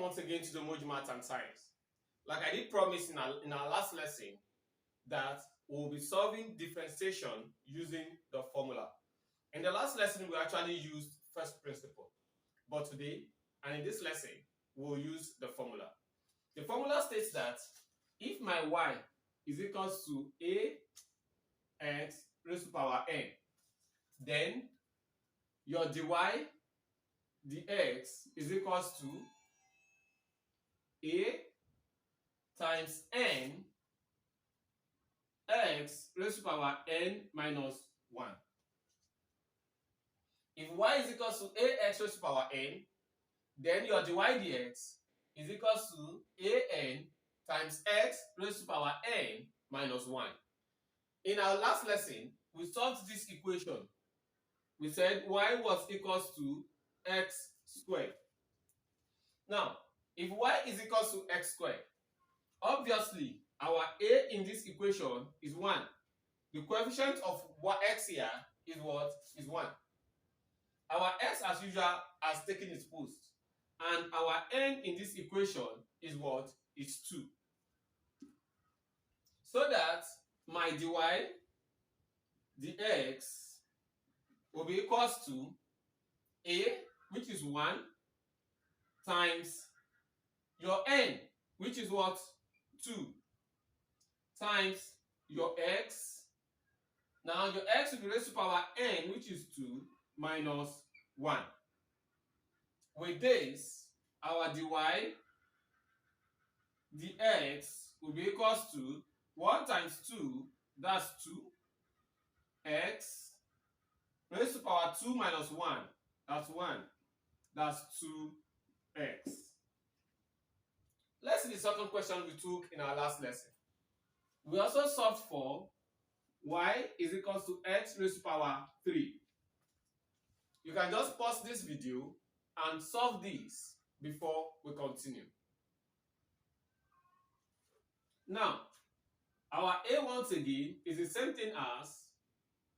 once again to the Moji Math and Science. Like I did promise in our last lesson that we'll be solving differentiation using the formula. In the last lesson, we actually used first principle. But today, and in this lesson, we'll use the formula. The formula states that if my y is equals to ax raised to power n, then your dy dx is equals to a times n x raised to power n minus 1. If y is equals to ax raised to power n, then your dy dx is equals to an times x raised to power n minus 1. In our last lesson, we solved this equation. We said y was equals to x squared. Now, if y is equals to x squared, obviously our a in this equation is 1. The coefficient of x here is what? Is 1. Our x, as usual, has taken its post. And our n in this equation is what? Is 2. So that my dy dx will be equals to a, which is 1, times your n, which is what? 2, times your x. Now your x will be raised to power n, which is 2, minus 1. With this, our dy dx will be equals to 1 times 2, that's 2x, raised to power 2 minus 1, that's 1, that's 2x. Let's see the second question we took in our last lesson. We also solved for y is equals to x raised to power 3. You can just pause this video and solve this before we continue. Now, our a once again is the same thing as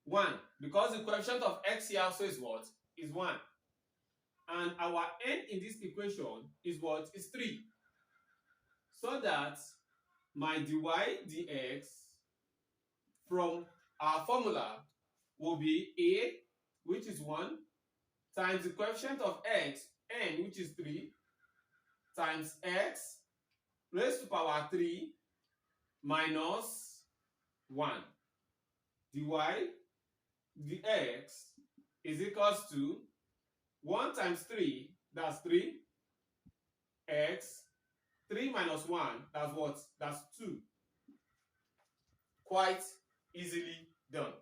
1 because the coefficient of x here also is what? Is 1. And our n in this equation is what? Is 3. So that my dy dx from our formula will be a, which is 1, times the coefficient of x, n, which is 3, times x raised to power 3 minus 1. Dy dx is equals to 1 times 3, that's 3, x, 3 minus 1, that's what? That's 2. Quite easily done.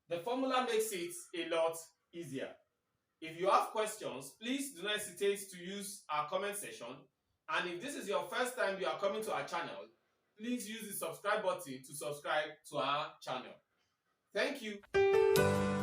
The formula makes it a lot easier. If you have questions, please do not hesitate to use our comment section. And if this is your first time you are coming to our channel, please use the subscribe button to subscribe to our channel. Thank you.